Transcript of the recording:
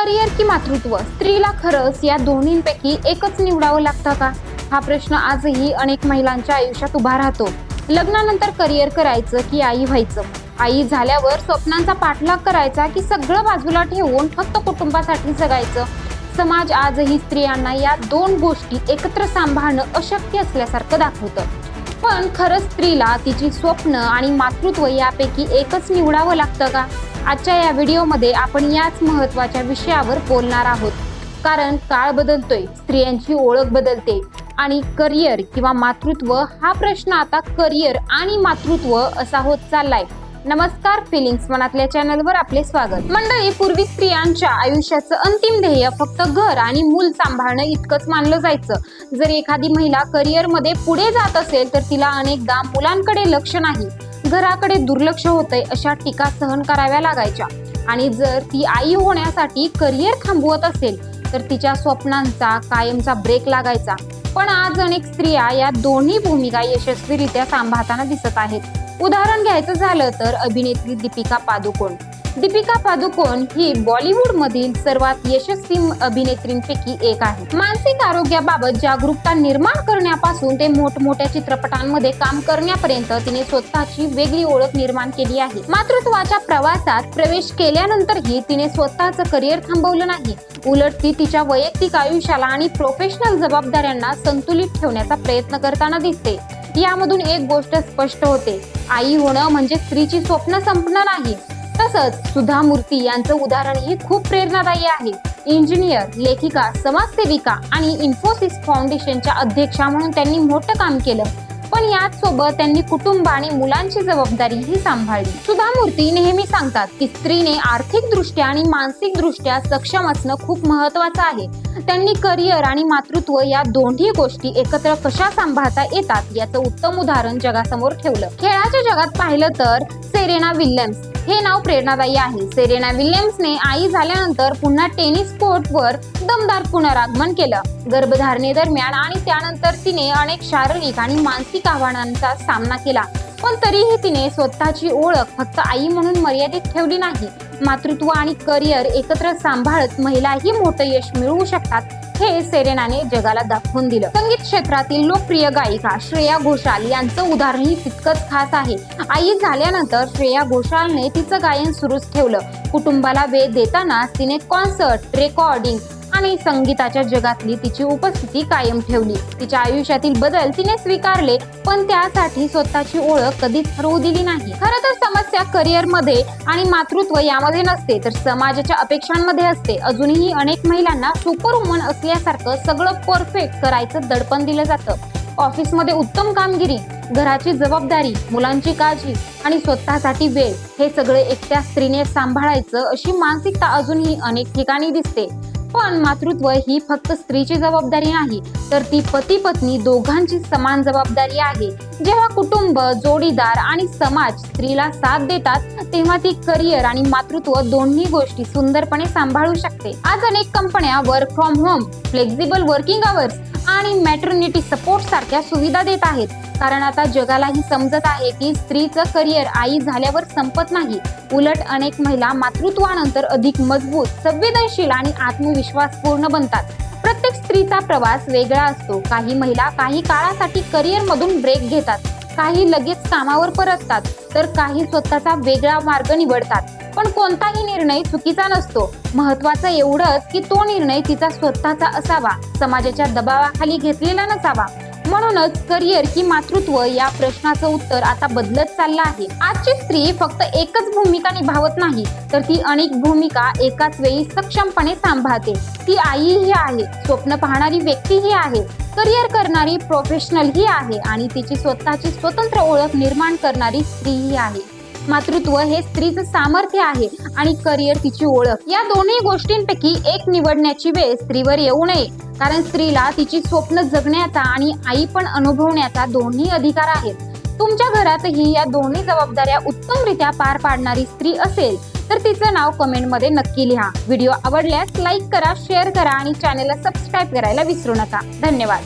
Career की मातृत्व, स्त्रीला खरंच या दोन्हींपैकी एकच निवडावं लागतं का? हा प्रश्न आजही अनेक महिलांच्या आयुष्यात उभा राहतो. लग्नानंतर करिअर करायचं की आई व्हायचं? आई झाल्यावर स्वप्नांचा पाठलाग करायचा की सगळं बाजूला ठेवून फक्त कुटुंबासाठी जगायचं? समाज आजही स्त्रियांना या दोन गोष्टी एकत्र सांभाळणं अशक्य असल्यासारखं दाखवतं. पण खरंच स्त्रीला तिची स्वप्न आणि मातृत्व यापैकी एकच निवडावं लागतं का? आजच्या या व्हिडिओमध्ये आपण याच महत्त्वाच्या विषयावर बोलणार आहोत. कारण काळ बदलतोय, स्त्रियांची ओळख बदलते आणि करिअर किंवा मातृत्व हा प्रश्न आता करिअर आणि मातृत्व असा होत चाललाय. नमस्कार, फिलिंग्स मनातल्या चॅनलवर आपले स्वागत. मंडळी, पूर्वी स्त्रियांच्या आयुष्याचं अंतिम ध्येय फक्त घर आणि मूल सांभाळणं इतकंच मानलं जायचं. जर एखादी महिला करिअरमध्ये पुढे जात असेल तर तिला अनेकदा मुलांकडे लक्ष नाही, घराकडे दुर्लक्ष होतंय अशा टीका सहन कराव्या लागायच्या. आणि जर ती आई होण्यासाठी करिअर थांबवत असेल तर तिच्या स्वप्नांचा कायमचा ब्रेक लागायचा. पण आज अनेक स्त्रिया या दोन्ही भूमिका यशस्वीरित्या सांभाळताना दिसत आहेत. उदाहरण घ्यायचं झालं तर अभिनेत्री दीपिका पादुकोण ही बॉलिवूड मधील सर्वात यशस्वी अभिनेत्रींपैकी एक आहे. मानसिक आरोग्याबाबत जागरूकता निर्माण करण्यापासून ते मोठमोठ्या चित्रपटांमध्ये काम करण्यापर्यंत तिने स्वतःची वेगळी ओळख निर्माण केली आहे. मातृत्वाच्या प्रवासात प्रवेश केल्यानंतरही तिने स्वतःचं करिअर थांबवलं नाही. उलट ती तिच्या वैयक्तिक आयुष्याला आणि प्रोफेशनल जबाबदाऱ्यांना संतुलित ठेवण्याचा प्रयत्न करताना दिसते. यामधून एक गोष्ट स्पष्ट होते, आई होणं म्हणजे स्त्रीची स्वप्न संपणं नाही. तसंच सुधा मूर्ती यांचं उदाहरणही खूप प्रेरणादायी आहे. इंजिनियर, लेखिका, समाजसेविका आणि इन्फोसिस फाउंडेशनच्या अध्यक्षा म्हणून त्यांनी मोठं काम केलं. पण याच सोबत त्यांनी कुटुंब आणि मुलांची जबाबदारीही सांभाळली. सुधा मूर्ती नेहमी सांगतात की स्त्रीने आर्थिकदृष्ट्या आणि मानसिकदृष्ट्या सक्षम असणं खूप महत्त्वाचं आहे. त्यांनी करिअर आणि मातृत्व या दोन्ही गोष्टी एकत्र कशा सांभाळता येतात याचं उत्तम उदाहरण जगासमोर ठेवलं. खेळाच्या जगात पाहिलं तर सेरेना विल्यम्स हे नाव प्रेरणादायी आहे. सेरेना विल्यम्सने आई झाल्यानंतर पुन्हा टेनिस कोर्टवर दमदार पुनरागमन केलं. गर्भधारणेदरम्यान आणि त्यानंतर तिने अनेक शारीरिक आणि मानसिक आव्हानांचा सामना केला. पण तरीही तिने स्वतःची ओळख फक्त आई म्हणून मर्यादित ठेवली नाही. मातृत्व आणि करिअर एकत्र सांभाळत महिलाही मोठं यश मिळवू शकतात हे सेरेनाने जगाला दाखवून दिलं. संगीत क्षेत्रातील लोकप्रिय गायिका श्रेया घोषाल यांचं उदाहरणही तितकंच खास आहे. आई झाल्यानंतर श्रेया घोषालने तिचं गायन सुरूच ठेवलं. कुटुंबाला वेळ देताना तिने कॉन्सर्ट, रेकॉर्डिंग आणि संगीताच्या जगातली तिची उपस्थिती कायम ठेवली. तिच्या आयुष्यातील बदल तिने स्वीकारले, पण त्यासाठी स्वतःची ओळख कधीच हरवू दिली नाही. खरं तर समस्या करिअरमध्ये आणि मातृत्व यामध्ये नसते, तर समाजाच्या अपेक्षांमध्ये असते. अजूनही अनेक महिलांना सुपरवुमन असल्यासारखं सगळं परफेक्ट करायचं दडपण दिलं जातं. ऑफिसमध्ये उत्तम कामगिरी, घराची जबाबदारी, मुलांची काळजी आणि स्वतःसाठी वेळ हे सगळे एकट्या स्त्रीने सांभाळायचं अशी मानसिकता अजूनही अनेक ठिकाणी दिसते. पण मातृत्व ही फक्त स्त्रीची जबाबदारी नाही, तर ती पती पत्नी दोघांची समान जबाबदारी आहे. जेव्हा कुटुंब, जोडीदार आणि समाज स्त्रीला साथ देतात तेव्हा ती करिअर आणि मातृत्व दोन्ही गोष्टी सुंदरपणे सांभाळू शकते. आज अनेक कंपन्या work from home, flexible working hours आणि मॅटर्निटी सपोर्ट सारख्या सुविधा देत आहेत. कारण आता जगालाही समजत आहे की स्त्रीचं करिअर आई झाल्यावर संपत नाही. उलट अनेक महिला मातृत्वानंतर अधिक मजबूत, संवेदनशील आणि आत्मविश्वासपूर्ण बनतात. प्रत्येक स्त्रीचा प्रवास वेगळा असतो. काही महिला काही काळासाठी करिअर मधून ब्रेक घेतात, काही लगेच कामावर परततात, तर काही स्वतःचा वेगळा मार्ग निवडतात. पण कोणताही निर्णय चुकीचा नसतो. महत्वाचं एवढंच की तो निर्णय तिचा स्वतःचा असावा, समाजाच्या दबावाखाली घेतलेला नसावा. म्हणूनच करिअर की मातृत्व या प्रश्नाचं उत्तर आता बदलत चाललं आहे. आजची स्त्री फक्त एकच भूमिका निभावत नाही, तर ती अनेक भूमिका एकाच वेळी सक्षमपणे सांभाळते. ती आईही आहे, स्वप्न पाहणारी व्यक्तीही आहे, करिअर करणारी प्रोफेशनलही आहे आणि तिची स्वतःची स्वतंत्र ओळख निर्माण करणारी स्त्रीही आहे. मातृत्व हे स्त्रीचं सामर्थ्य आहे आणि करिअर तिची ओळख. या दोन्ही गोष्टींपैकी एक निवडण्याची वेळ स्त्रीवर येऊ नये. कारण स्त्रीला तिची स्वप्न जगण्याचा आणि आई पण अनुभवण्याचा दोन्ही अधिकार आहेत. तुमच्या घरातही या दोन्ही जबाबदाऱ्या उत्तमरित्या पार पाडणारी स्त्री असेल तर तिचं नाव कमेंटमध्ये नक्की लिहा. व्हिडिओ आवडल्यास लाईक करा, शेअर करा आणि चॅनलला सबस्क्राईब करायला विसरू नका. धन्यवाद.